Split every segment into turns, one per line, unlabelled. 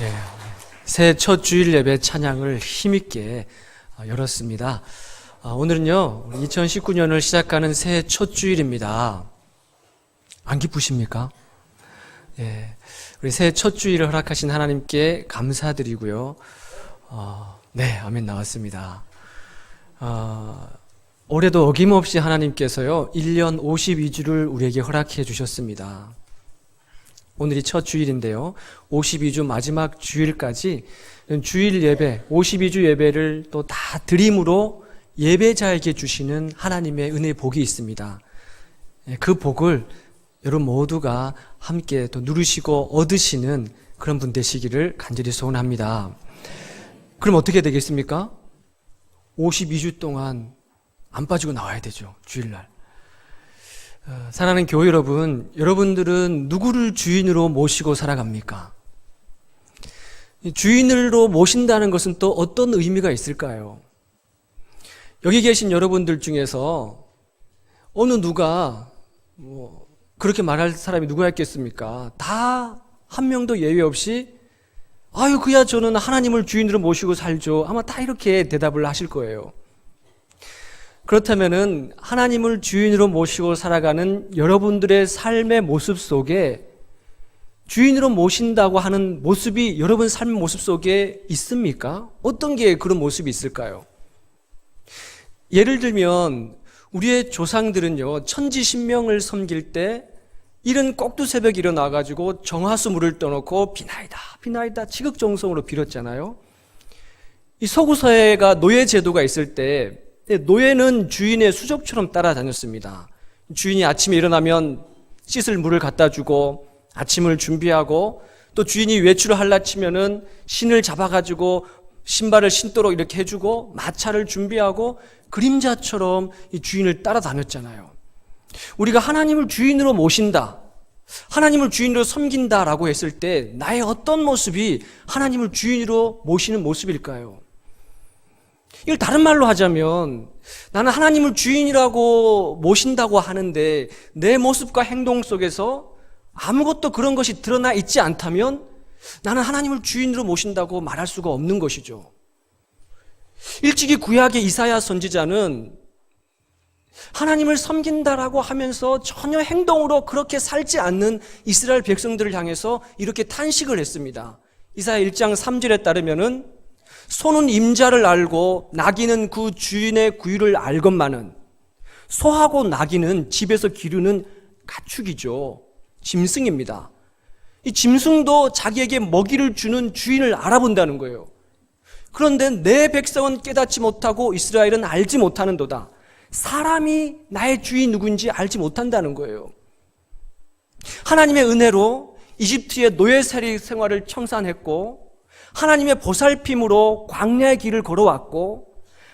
네, 새해 첫 주일 예배 찬양을 힘있게 열었습니다. 오늘은요, 2019년을 시작하는 새해 첫 주일입니다. 안 기쁘십니까? 예, 우리 새해 첫 주일을 허락하신 하나님께 감사드리고요. 네, 아멘 나왔습니다. 올해도 어김없이 하나님께서요, 1년 52주를 우리에게 허락해 주셨습니다. 오늘이 첫 주일인데요. 52주 마지막 주일까지 주일 예배, 52주 예배를 또 다 드림으로 예배자에게 주시는 하나님의 은혜 복이 있습니다. 그 복을 여러분 모두가 함께 또 누리시고 얻으시는 그런 분 되시기를 간절히 소원합니다. 그럼 어떻게 되겠습니까? 52주 동안 안 빠지고 나와야 되죠. 주일날. 사랑하는 교회 여러분, 여러분들은 누구를 주인으로 모시고 살아갑니까? 주인으로 모신다는 것은 또 어떤 의미가 있을까요? 여기 계신 여러분들 중에서 어느 누가 그렇게 말할 사람이 누가 있겠습니까? 다 한 명도 예외 없이 아유 그야 저는 하나님을 주인으로 모시고 살죠. 아마 다 이렇게 대답을 하실 거예요. 그렇다면은 하나님을 주인으로 모시고 살아가는 여러분들의 삶의 모습 속에 주인으로 모신다고 하는 모습이 여러분 삶의 모습 속에 있습니까? 어떤 게 그런 모습이 있을까요? 예를 들면 우리의 조상들은요, 천지신명을 섬길 때 이른 꼭두새벽에 일어나가지고 정화수물을 떠놓고 비나이다 비나이다 지극정성으로 빌었잖아요. 이 서구사회가 노예제도가 있을 때 노예는 주인의 수족처럼 따라다녔습니다. 주인이 아침에 일어나면 씻을 물을 갖다 주고 아침을 준비하고 또 주인이 외출을 하려 치면은 신을 잡아가지고 신발을 신도록 이렇게 해주고 마차를 준비하고 그림자처럼 이 주인을 따라다녔잖아요. 우리가 하나님을 주인으로 모신다, 하나님을 주인으로 섬긴다라고 했을 때 나의 어떤 모습이 하나님을 주인으로 모시는 모습일까요? 이걸 다른 말로 하자면 나는 하나님을 주인이라고 모신다고 하는데 내 모습과 행동 속에서 아무것도 그런 것이 드러나 있지 않다면 나는 하나님을 주인으로 모신다고 말할 수가 없는 것이죠. 일찍이 구약의 이사야 선지자는 하나님을 섬긴다라고 하면서 전혀 행동으로 그렇게 살지 않는 이스라엘 백성들을 향해서 이렇게 탄식을 했습니다. 이사야 1장 3절에 따르면은 소는 임자를 알고 나귀는 그 주인의 구유를 알건만은 소하고 나귀는 집에서 기르는 가축이죠. 짐승입니다. 이 짐승도 자기에게 먹이를 주는 주인을 알아본다는 거예요. 그런데 내 백성은 깨닫지 못하고 이스라엘은 알지 못하는도다. 사람이 나의 주인 누구인지 알지 못한다는 거예요. 하나님의 은혜로 이집트의 노예 생활을 청산했고 하나님의 보살핌으로 광야의 길을 걸어왔고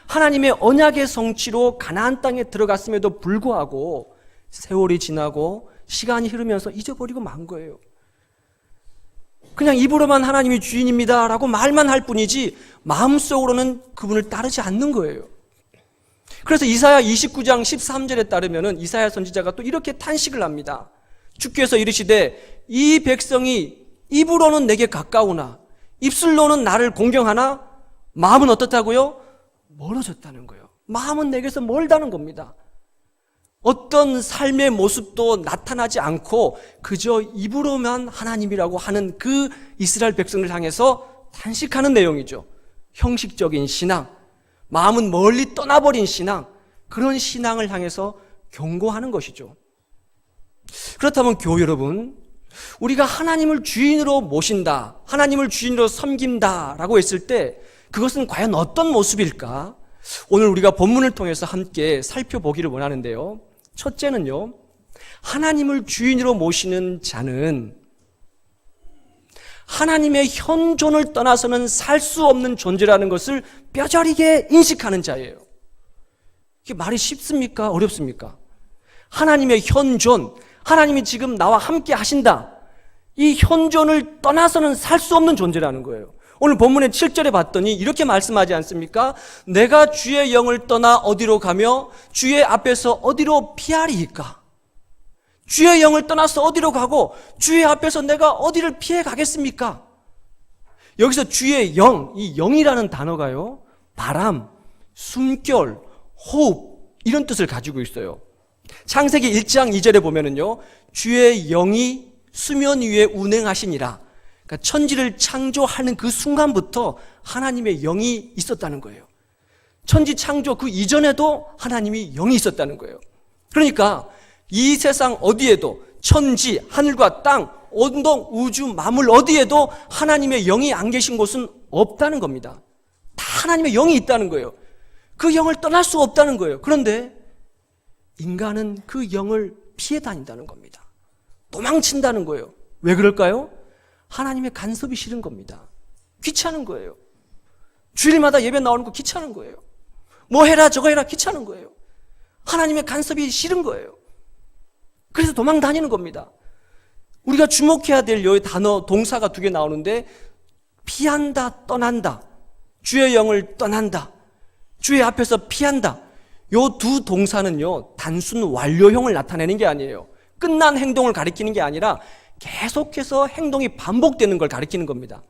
하나님의 언약의 성취로 가나안 땅에 들어갔음에도 불구하고 세월이 지나고 시간이 흐르면서 잊어버리고 만 거예요. 그냥 입으로만 하나님이 주인입니다 라고 말만 할 뿐이지 마음속으로는 그분을 따르지 않는 거예요. 그래서 이사야 29장 13절에 따르면은 이사야 선지자가 또 이렇게 탄식을 합니다. 주께서 이르시되 이 백성이 입으로는 내게 가까우나 입술로는 나를 공경하나 마음은 어떻다고요? 멀어졌다는 거예요. 마음은 내게서 멀다는 겁니다. 어떤 삶의 모습도 나타나지 않고 그저 입으로만 하나님이라고 하는 그 이스라엘 백성을 향해서 탄식하는 내용이죠. 형식적인 신앙, 마음은 멀리 떠나버린 신앙, 그런 신앙을 향해서 경고하는 것이죠. 그렇다면 교회 여러분, 우리가 하나님을 주인으로 모신다, 하나님을 주인으로 섬긴다라고 했을 때 그것은 과연 어떤 모습일까? 오늘 우리가 본문을 통해서 함께 살펴보기를 원하는데요. 첫째는요, 하나님을 주인으로 모시는 자는 하나님의 현존을 떠나서는 살 수 없는 존재라는 것을 뼈저리게 인식하는 자예요. 이게 말이 쉽습니까? 어렵습니까? 하나님의 현존, 하나님이 지금 나와 함께 하신다. 이 현존을 떠나서는 살 수 없는 존재라는 거예요. 오늘 본문의 7절에 봤더니 이렇게 말씀하지 않습니까? 내가 주의 영을 떠나 어디로 가며 주의 앞에서 어디로 피하리이까? 주의 영을 떠나서 어디로 가고 주의 앞에서 내가 어디를 피해 가겠습니까? 여기서 주의 영, 이 영이라는 단어가요, 바람, 숨결, 호흡, 이런 뜻을 가지고 있어요. 창세기 1장 2절에 보면은요, 주의 영이 수면 위에 운행하시니라. 그러니까 천지를 창조하는 그 순간부터 하나님의 영이 있었다는 거예요. 천지 창조 그 이전에도 하나님이 영이 있었다는 거예요. 그러니까 이 세상 어디에도 천지, 하늘과 땅, 온통 우주 만물 어디에도 하나님의 영이 안 계신 곳은 없다는 겁니다. 다 하나님의 영이 있다는 거예요. 그 영을 떠날 수 없다는 거예요. 그런데 인간은 그 영을 피해 다닌다는 겁니다. 도망친다는 거예요. 왜 그럴까요? 하나님의 간섭이 싫은 겁니다. 귀찮은 거예요. 주일마다 예배 나오는 거 귀찮은 거예요. 뭐 해라 저거 해라 귀찮은 거예요. 하나님의 간섭이 싫은 거예요. 그래서 도망 다니는 겁니다. 우리가 주목해야 될 요 단어, 동사가 2개 나오는데, 피한다, 떠난다, 주의 영을 떠난다, 주의 앞에서 피한다. 요 두 동사는요, 단순 완료형을 나타내는 게 아니에요. 끝난 행동을 가리키는 게 아니라 계속해서 행동이 반복되는 걸 가리키는 겁니다.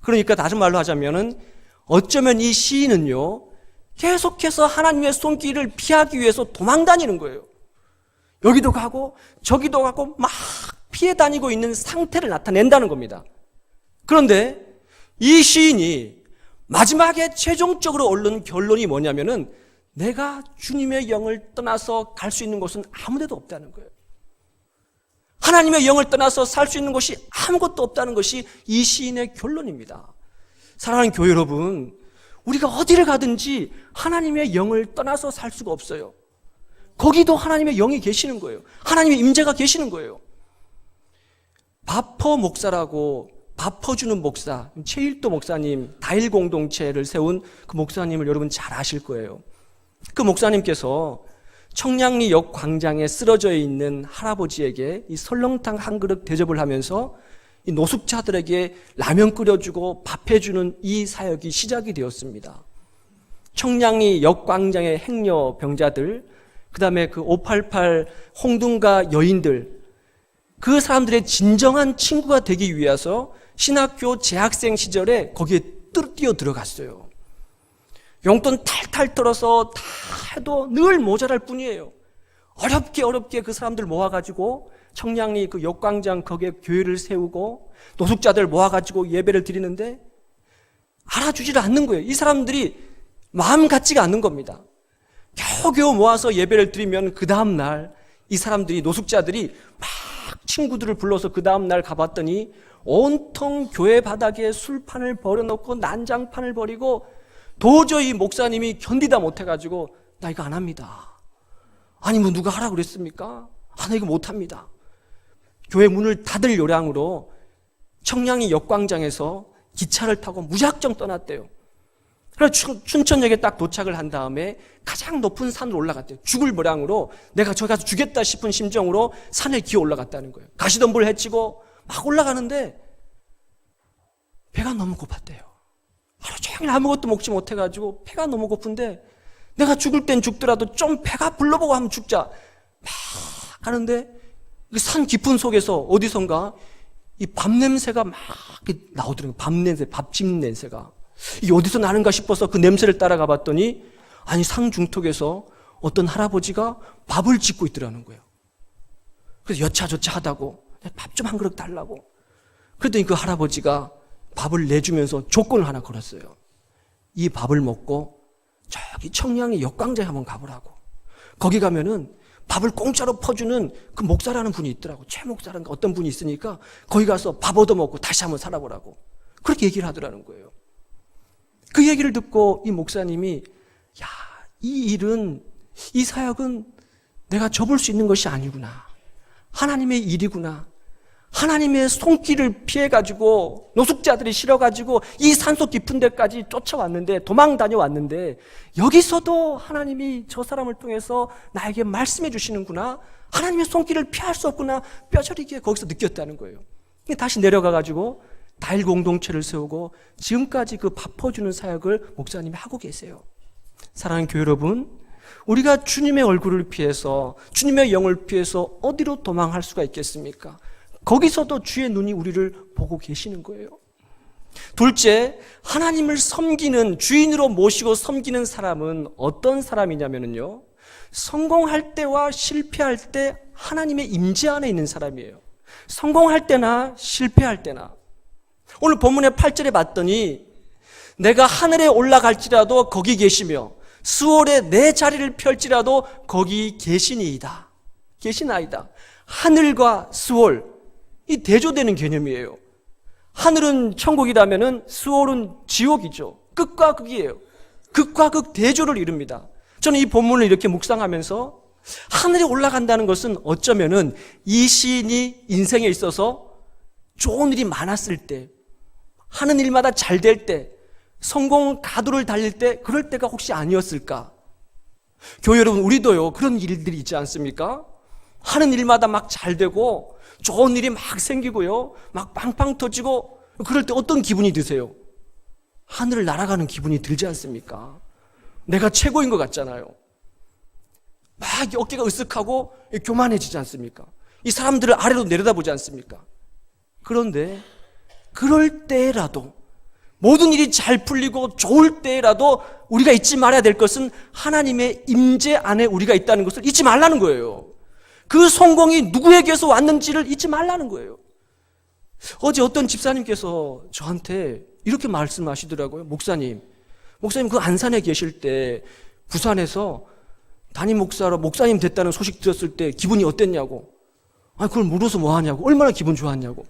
그러니까 다른 말로 하자면은, 어쩌면 이 시인은요, 계속해서 하나님의 손길을 피하기 위해서 도망 다니는 거예요. 여기도 가고 저기도 가고 막 피해 다니고 있는 상태를 나타낸다는 겁니다. 그런데 이 시인이 마지막에 최종적으로 얻는 결론이 뭐냐면은, 내가 주님의 영을 떠나서 갈 수 있는 곳은 아무 데도 없다는 거예요. 하나님의 영을 떠나서 살 수 있는 곳이 아무것도 없다는 것이 이 시인의 결론입니다. 사랑하는 교회 여러분, 우리가 어디를 가든지 하나님의 영을 떠나서 살 수가 없어요. 거기도 하나님의 영이 계시는 거예요. 하나님의 임재가 계시는 거예요. 바퍼 목사라고, 바퍼주는 목사, 최일도 목사님, 다일 공동체를 세운 그 목사님을 여러분 잘 아실 거예요. 그 목사님께서 청량리역 광장에 쓰러져 있는 할아버지에게 이 설렁탕 한 그릇 대접을 하면서 이 노숙자들에게 라면 끓여주고 밥해주는 이 사역이 시작이 되었습니다. 청량리역 광장의 행여 병자들, 그 다음에 그 588 홍등가 여인들, 그 사람들의 진정한 친구가 되기 위해서 신학교 재학생 시절에 거기에 뛰어 들어갔어요. 용돈 탈탈 털어서 다 해도 늘 모자랄 뿐이에요. 어렵게 그 사람들 모아가지고 청량리 그 역광장 거기에 교회를 세우고 노숙자들 모아가지고 예배를 드리는데 알아주지를 않는 거예요. 이 사람들이 마음 같지가 않는 겁니다. 겨우겨우 모아서 예배를 드리면 그 다음날 이 사람들이, 노숙자들이 막 친구들을 불러서 그 다음날 가봤더니 온통 교회 바닥에 술판을 버려놓고 난장판을 버리고, 도저히 목사님이 견디다 못해가지고 나 이거 안 합니다. 아니 뭐 누가 하라고 그랬습니까? 나 이거 못합니다. 교회 문을 닫을 요량으로 청량리 역광장에서 기차를 타고 무작정 떠났대요. 그래서 춘천역에 딱 도착을 한 다음에 가장 높은 산으로 올라갔대요. 죽을 모양으로 내가 저기 가서 죽겠다 싶은 심정으로 산에 기어 올라갔다는 거예요. 가시덤불 헤치고 막 올라가는데 배가 너무 고팠대요. 하루 종일 아무것도 먹지 못해가지고 배가 너무 고픈데, 내가 죽을 땐 죽더라도 좀 배가 불러보고 하면 죽자 막 가는데, 산 깊은 속에서 어디선가 이 밥 냄새가 막 나오더라고요. 밥 냄새, 밥집 냄새가. 이게 어디서 나는가 싶어서 그 냄새를 따라가 봤더니, 아니 산 중턱에서 어떤 할아버지가 밥을 짓고 있더라는 거예요. 그래서 여차저차 하다고 밥 좀 한 그릇 달라고. 그랬더니 그 할아버지가 밥을 내주면서 조건을 하나 걸었어요. 이 밥을 먹고 저기 청량리 역광장에 한번 가보라고. 거기 가면은 밥을 공짜로 퍼주는 그 목사라는 분이 있더라고. 최 목사라는 어떤 분이 있으니까 거기 가서 밥 얻어먹고 다시 한번 살아보라고. 그렇게 얘기를 하더라는 거예요. 그 얘기를 듣고 이 목사님이, 야, 이 일은, 이 사역은 내가 접을 수 있는 것이 아니구나. 하나님의 일이구나. 하나님의 손길을 피해가지고 노숙자들이 싫어가지고 이 산속 깊은 데까지 쫓아왔는데, 도망 다녀왔는데, 여기서도 하나님이 저 사람을 통해서 나에게 말씀해 주시는구나. 하나님의 손길을 피할 수 없구나. 뼈저리게 거기서 느꼈다는 거예요. 다시 내려가가지고 다일 공동체를 세우고 지금까지 그 밥 퍼주는 사역을 목사님이 하고 계세요. 사랑하는 교회 여러분, 우리가 주님의 얼굴을 피해서, 주님의 영을 피해서 어디로 도망할 수가 있겠습니까? 거기서도 주의 눈이 우리를 보고 계시는 거예요. 둘째, 하나님을 섬기는, 주인으로 모시고 섬기는 사람은 어떤 사람이냐면요, 성공할 때와 실패할 때 하나님의 임재 안에 있는 사람이에요. 성공할 때나 실패할 때나. 오늘 본문의 8절에 봤더니 내가 하늘에 올라갈지라도 거기 계시며 수월에 내 자리를 펼지라도 거기 계시니이다. 계시나이다. 하늘과 수월, 이 대조되는 개념이에요. 하늘은 천국이라면은 수월은 지옥이죠. 끝과 극이에요. 극과 극 대조를 이룹니다. 저는 이 본문을 이렇게 묵상하면서 하늘에 올라간다는 것은 어쩌면은 이 시인이 인생에 있어서 좋은 일이 많았을 때, 하는 일마다 잘 될 때, 성공 가도를 달릴 때, 그럴 때가 혹시 아니었을까? 교회 여러분, 우리도요 그런 일들이 있지 않습니까? 하는 일마다 막 잘 되고 좋은 일이 막 생기고요, 막 빵빵 터지고, 그럴 때 어떤 기분이 드세요? 하늘을 날아가는 기분이 들지 않습니까? 내가 최고인 것 같잖아요. 막 어깨가 으쓱하고 교만해지지 않습니까? 이 사람들을 아래로 내려다보지 않습니까? 그런데 그럴 때라도, 모든 일이 잘 풀리고 좋을 때라도 우리가 잊지 말아야 될 것은 하나님의 임재 안에 우리가 있다는 것을 잊지 말라는 거예요. 그 성공이 누구에게서 왔는지를 잊지 말라는 거예요. 어제 어떤 집사님께서 저한테 이렇게 말씀하시더라고요. 목사님 그 안산에 계실 때 부산에서 담임 목사로 목사님 됐다는 소식 들었을 때 기분이 어땠냐고. 그걸 물어서 뭐 하냐고. 얼마나 기분 좋았냐고.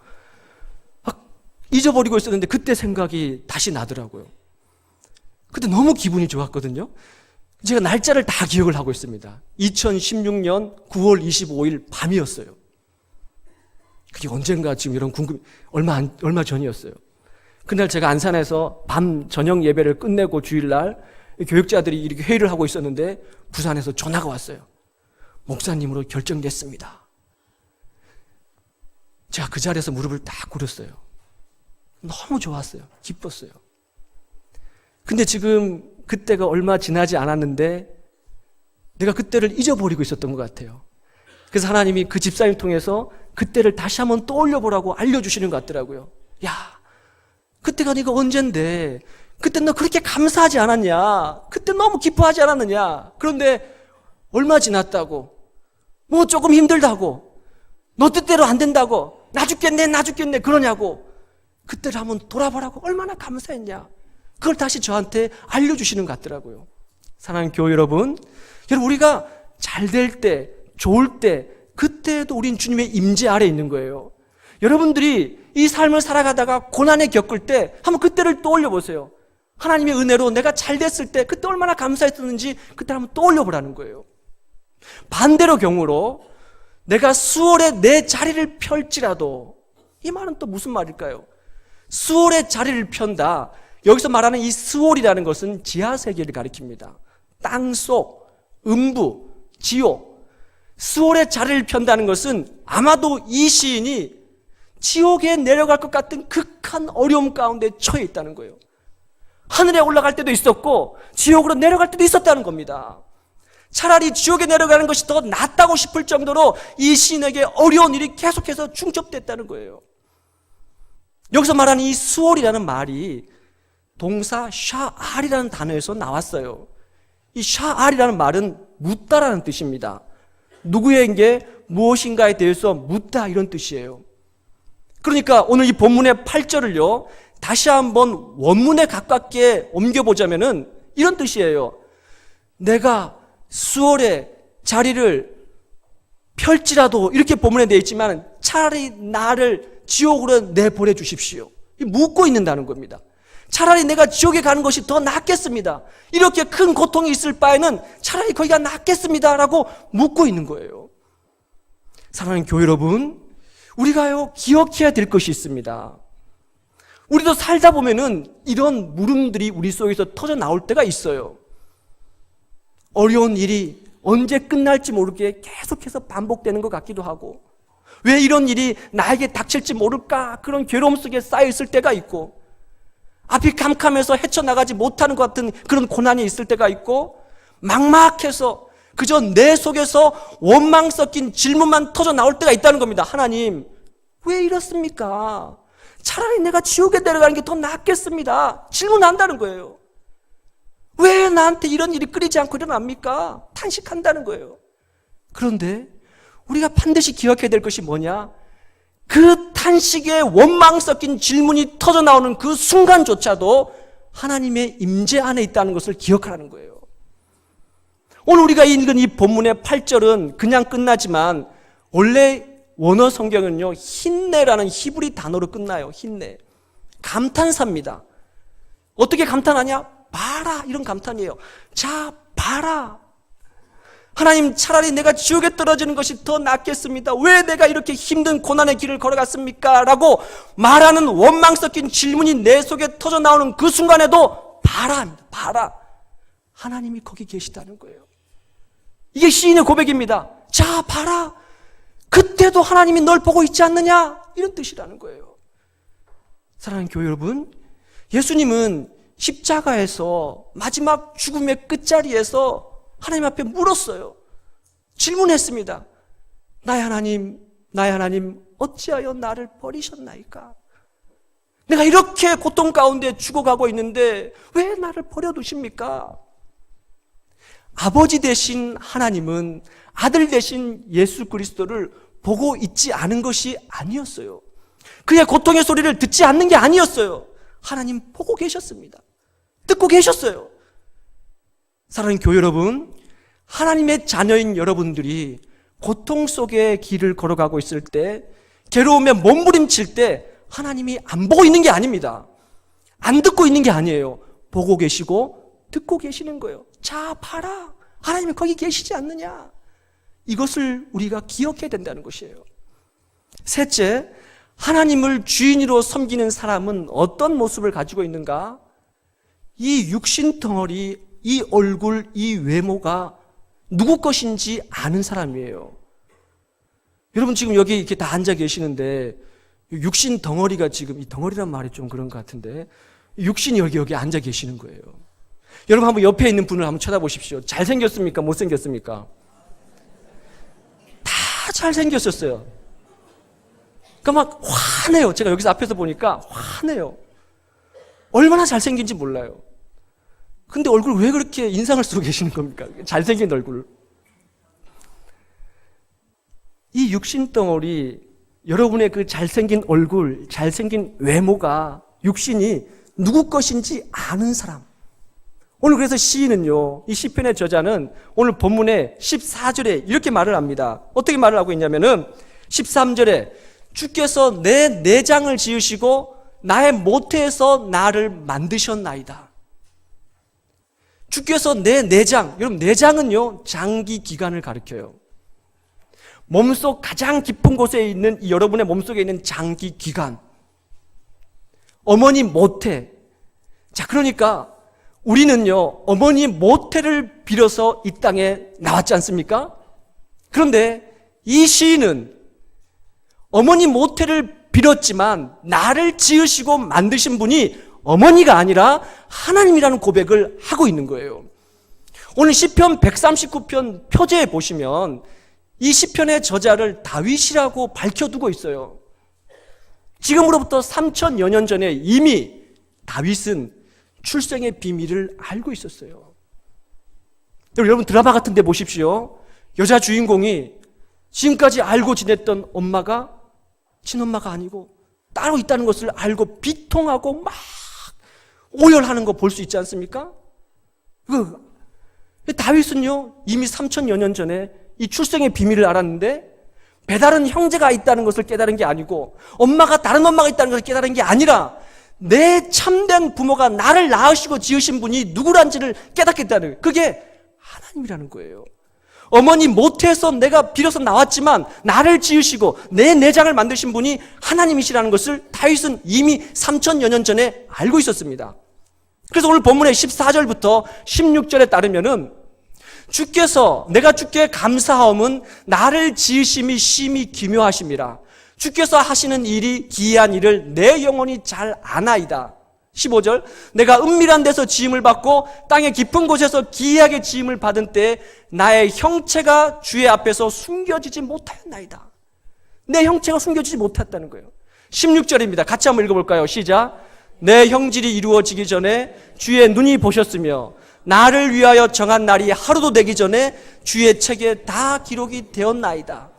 잊어버리고 있었는데 그때 생각이 다시 나더라고요. 그때 너무 기분이 좋았거든요. 제가 날짜를 다 기억을 하고 있습니다. 2016년 9월 25일 밤이었어요. 그게 언젠가 지금 이런 얼마 전이었어요. 그날 제가 안산에서 밤 저녁 예배를 끝내고 주일날 교육자들이 이렇게 회의를 하고 있었는데 부산에서 전화가 왔어요. 목사님으로 결정됐습니다. 제가 그 자리에서 무릎을 딱 꿇었어요. 너무 좋았어요. 기뻤어요. 근데 지금 그때가 얼마 지나지 않았는데 내가 그때를 잊어버리고 있었던 것 같아요. 그래서 하나님이 그 집사님 통해서 그때를 다시 한번 떠올려 보라고 알려주시는 것 같더라고요. 야, 그때가 네가 언젠데, 그때 너 그렇게 감사하지 않았냐? 그때 너무 기뻐하지 않았느냐? 그런데 얼마 지났다고, 뭐 조금 힘들다고, 너 뜻대로 안 된다고, 나 죽겠네 그러냐고. 그때를 한번 돌아보라고 얼마나 감사했냐. 그걸 다시 저한테 알려주시는 것 같더라고요. 사랑하는 교회 여러분, 우리가 잘 될 때, 좋을 때, 그때도 우린 주님의 임재 아래 있는 거예요. 여러분들이 이 삶을 살아가다가 고난에 겪을 때 한번 그때를 떠올려 보세요. 하나님의 은혜로 내가 잘 됐을 때 그때 얼마나 감사했었는지 그때 한번 떠올려 보라는 거예요. 반대로 경우로 내가 수월에 내 자리를 펼지라도, 이 말은 또 무슨 말일까요? 수월의 자리를 편다. 여기서 말하는 이 수월이라는 것은 지하세계를 가리킵니다. 땅속, 음부, 지옥. 수월의 자리를 편다는 것은 아마도 이 시인이 지옥에 내려갈 것 같은 극한 어려움 가운데 처해 있다는 거예요. 하늘에 올라갈 때도 있었고 지옥으로 내려갈 때도 있었다는 겁니다. 차라리 지옥에 내려가는 것이 더 낫다고 싶을 정도로 이 시인에게 어려운 일이 계속해서 중첩됐다는 거예요. 여기서 말하는 이 수월이라는 말이 동사 샤알이라는 단어에서 나왔어요. 이 샤알이라는 말은 묻다라는 뜻입니다. 누구에게 무엇인가에 대해서 묻다, 이런 뜻이에요. 그러니까 오늘 이 본문의 8절을요 다시 한번 원문에 가깝게 옮겨보자면은 이런 뜻이에요. 내가 수월의 자리를 펼지라도, 이렇게 본문에 되어 있지만 차라리 나를 지옥으로 내보내 주십시오. 묻고 있는다는 겁니다. 차라리 내가 지옥에 가는 것이 더 낫겠습니다. 이렇게 큰 고통이 있을 바에는 차라리 거기가 낫겠습니다 라고 묻고 있는 거예요. 사랑하는 교회 여러분, 우리가요 기억해야 될 것이 있습니다. 우리도 살다 보면은 이런 물음들이 우리 속에서 터져 나올 때가 있어요. 어려운 일이 언제 끝날지 모르게 계속해서 반복되는 것 같기도 하고, 왜 이런 일이 나에게 닥칠지 모를까, 그런 괴로움 속에 쌓여 있을 때가 있고, 앞이 캄캄해서 헤쳐나가지 못하는 것 같은 그런 고난이 있을 때가 있고, 막막해서 그저 내 속에서 원망 섞인 질문만 터져 나올 때가 있다는 겁니다. 하나님, 왜 이렇습니까? 차라리 내가 지옥에 내려가는 게 더 낫겠습니다. 질문한다는 거예요. 왜 나한테 이런 일이 끊이지 않고 일어납니까? 탄식한다는 거예요. 그런데 우리가 반드시 기억해야 될 것이 뭐냐? 그 탄식에 원망 섞인 질문이 터져 나오는 그 순간조차도 하나님의 임재 안에 있다는 것을 기억하라는 거예요. 오늘 우리가 읽은 이 본문의 8절은 그냥 끝나지만 원래 원어 성경은요, 힌내라는 히브리 단어로 끝나요. 힌내. 감탄사입니다. 어떻게 감탄하냐? 봐라, 이런 감탄이에요. 자, 봐라. 하나님, 차라리 내가 지옥에 떨어지는 것이 더 낫겠습니다. 왜 내가 이렇게 힘든 고난의 길을 걸어갔습니까? 라고 말하는 원망 섞인 질문이 내 속에 터져 나오는 그 순간에도 봐라, 봐라. 하나님이 거기 계시다는 거예요. 이게 시인의 고백입니다. 자, 봐라. 그때도 하나님이 널 보고 있지 않느냐? 이런 뜻이라는 거예요. 사랑하는 교회 여러분, 예수님은 십자가에서 마지막 죽음의 끝자리에서 하나님 앞에 물었어요. 질문했습니다. 나의 하나님, 어찌하여 나를 버리셨나이까? 내가 이렇게 고통 가운데 죽어가고 있는데 왜 나를 버려두십니까? 아버지 되신 하나님은 아들 되신 예수 그리스도를 보고 있지 않은 것이 아니었어요. 그의 고통의 소리를 듣지 않는 게 아니었어요. 하나님 보고 계셨습니다. 듣고 계셨어요. 사랑하는 교회 여러분, 하나님의 자녀인 여러분들이 고통 속의 길을 걸어가고 있을 때, 괴로움에 몸부림칠 때 하나님이 안 보고 있는 게 아닙니다. 안 듣고 있는 게 아니에요. 보고 계시고 듣고 계시는 거예요. 자, 봐라. 하나님이 거기 계시지 않느냐? 이것을 우리가 기억해야 된다는 것이에요. 셋째, 하나님을 주인으로 섬기는 사람은 어떤 모습을 가지고 있는가? 이 육신 덩어리, 이 얼굴, 이 외모가 누구 것인지 아는 사람이에요. 여러분 지금 여기 이렇게 다 앉아 계시는데 육신 덩어리가 지금, 이 덩어리란 말이 좀 그런 것 같은데 육신이 여기 앉아 계시는 거예요. 여러분 한번 옆에 있는 분을 한번 쳐다보십시오. 잘생겼습니까? 못생겼습니까? 다 잘생겼었어요. 그러니까 막 환해요. 제가 여기서 앞에서 보니까 환해요. 얼마나 잘생긴지 몰라요. 근데 얼굴 왜 그렇게 인상을 쓰고 계시는 겁니까? 잘생긴 얼굴. 이 육신덩어리, 여러분의 그 잘생긴 얼굴, 잘생긴 외모가, 육신이 누구 것인지 아는 사람. 오늘 그래서 시인은요, 이 시편의 저자는 오늘 본문의 14절에 이렇게 말을 합니다. 어떻게 말을 하고 있냐면은 13절에 주께서 내 내장을 지으시고 나의 모태에서 나를 만드셨나이다. 주께서 내 내장, 여러분 내장은요 장기 기관을 가리켜요. 몸속 가장 깊은 곳에 있는 이 여러분의 몸속에 있는 장기 기관, 어머니 모태. 자, 그러니까 우리는요 어머니 모태를 빌어서 이 땅에 나왔지 않습니까? 그런데 이 시인은 어머니 모태를 빌었지만 나를 지으시고 만드신 분이 어머니가 아니라 하나님이라는 고백을 하고 있는 거예요. 오늘 시편 139편 표제에 보시면 이 시편의 저자를 다윗이라고 밝혀두고 있어요. 지금으로부터 3000여 년 전에 이미 다윗은 출생의 비밀을 알고 있었어요. 여러분 드라마 같은 데 보십시오. 여자 주인공이 지금까지 알고 지냈던 엄마가 친엄마가 아니고 따로 있다는 것을 알고 비통하고 막 오열하는 거 볼 수 있지 않습니까? 다윗은요 이미 3000여 년 전에 이 출생의 비밀을 알았는데 배다른 형제가 있다는 것을 깨달은 게 아니고 엄마가 다른 엄마가 있다는 것을 깨달은 게 아니라 내 참된 부모가 나를 낳으시고 지으신 분이 누구란지를 깨닫겠다는 거예요. 그게 하나님이라는 거예요. 어머니 모태에서 내가 빌어서 나왔지만 나를 지으시고 내 내장을 만드신 분이 하나님이시라는 것을 다윗은 이미 3000여 년 전에 알고 있었습니다. 그래서 오늘 본문의 14절부터 16절에 따르면은 주께서 내가 주께 감사하옴은 나를 지으심이 심히 기묘하심이라. 주께서 하시는 일이 기이한 일을 내 영혼이 잘 아나이다. 15절 내가 은밀한 데서 지음을 받고 땅의 깊은 곳에서 기이하게 지음을 받은 때에 나의 형체가 주의 앞에서 숨겨지지 못하였나이다. 내 형체가 숨겨지지 못했다는 거예요. 16절입니다. 같이 한번 읽어볼까요? 시작. 내 형질이 이루어지기 전에 주의 눈이 보셨으며 나를 위하여 정한 날이 하루도 되기 전에 주의 책에 다 기록이 되었나이다.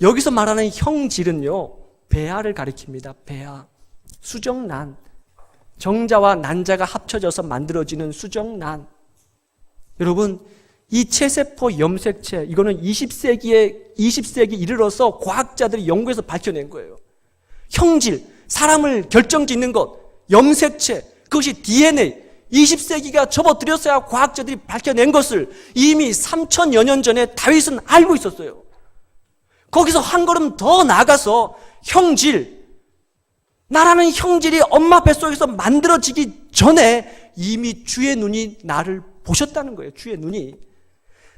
여기서 말하는 형질은요, 배아를 가리킵니다. 배아. 수정란. 정자와 난자가 합쳐져서 만들어지는 수정란. 여러분, 이 체세포 염색체, 이거는 20세기 이르러서 과학자들이 연구해서 밝혀낸 거예요. 형질, 사람을 결정짓는 것, 염색체, 그것이 DNA, 20세기가 접어들였어야 과학자들이 밝혀낸 것을 이미 3000여 년 전에 다윗은 알고 있었어요. 거기서 한 걸음 더 나아가서 형질, 나라는 형질이 엄마 뱃속에서 만들어지기 전에 이미 주의 눈이 나를 보셨다는 거예요. 주의 눈이.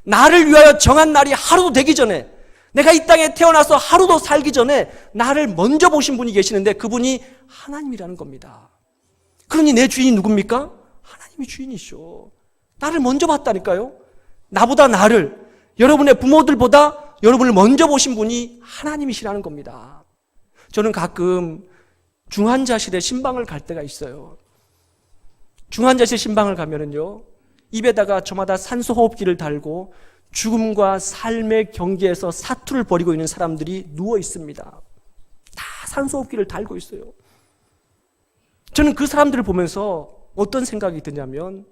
나를 위하여 정한 날이 하루도 되기 전에, 내가 이 땅에 태어나서 하루도 살기 전에 나를 먼저 보신 분이 계시는데 그분이 하나님이라는 겁니다. 그러니 내 주인이 누굽니까? 하나님이 주인이시오. 나를 먼저 봤다니까요. 나보다 나를, 여러분의 부모들보다 여러분을 먼저 보신 분이 하나님이시라는 겁니다. 저는 가끔 중환자실에 신방을 갈 때가 있어요. 중환자실 신방을 가면은요, 입에다가 저마다 산소호흡기를 달고 죽음과 삶의 경계에서 사투를 벌이고 있는 사람들이 누워 있습니다. 다 산소호흡기를 달고 있어요. 저는 그 사람들을 보면서 어떤 생각이 드냐면,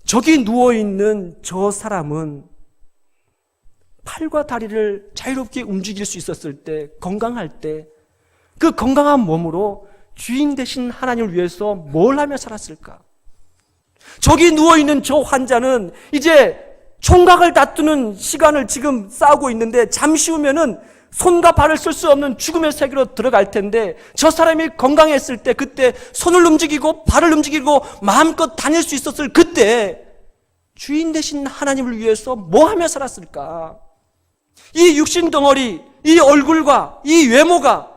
저기 누워있는 저 사람은 팔과 다리를 자유롭게 움직일 수 있었을 때, 건강할 때, 그 건강한 몸으로 주인 되신 하나님을 위해서 뭘 하며 살았을까? 저기 누워있는 저 환자는 이제 총각을 다투는 시간을 지금 쌓고 있는데 잠시 후면은 손과 발을 쓸 수 없는 죽음의 세계로 들어갈 텐데, 저 사람이 건강했을 때, 그때 손을 움직이고 발을 움직이고 마음껏 다닐 수 있었을 그때 주인 되신 하나님을 위해서 뭐 하며 살았을까? 이 육신 덩어리, 이 얼굴과 이 외모가,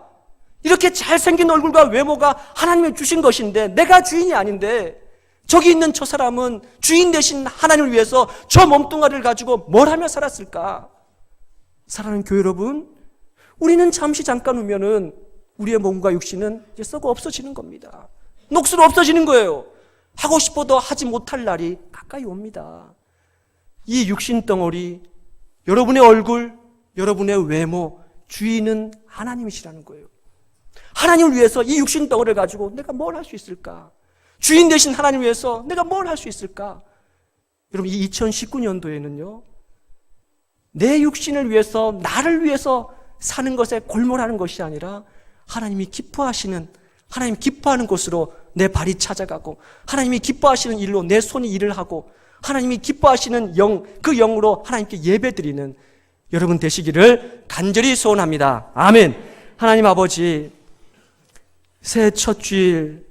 이렇게 잘생긴 얼굴과 외모가 하나님이 주신 것인데 내가 주인이 아닌데, 저기 있는 저 사람은 주인 되신 하나님을 위해서 저 몸뚱아리를 가지고 뭘 하며 살았을까? 사랑하는 교회 여러분, 우리는 잠깐 후면은 우리의 몸과 육신은 이제 썩어 없어지는 겁니다. 녹슬어 없어지는 거예요. 하고 싶어도 하지 못할 날이 가까이 옵니다. 이 육신 덩어리, 여러분의 얼굴, 여러분의 외모, 주인은 하나님이시라는 거예요. 하나님을 위해서 이 육신 덩어리를 가지고 내가 뭘 할 수 있을까? 주인 되신 하나님을 위해서 내가 뭘 할 수 있을까? 여러분, 이 2019년도에는요, 내 육신을 위해서, 나를 위해서 사는 것에 골몰하는 것이 아니라 하나님이 기뻐하시는, 하나님 기뻐하는 곳으로 내 발이 찾아가고, 하나님이 기뻐하시는 일로 내 손이 일을 하고, 하나님이 기뻐하시는 영, 그 영으로 하나님께 예배드리는 여러분 되시기를 간절히 소원합니다. 아멘. 하나님 아버지, 새해 첫 주일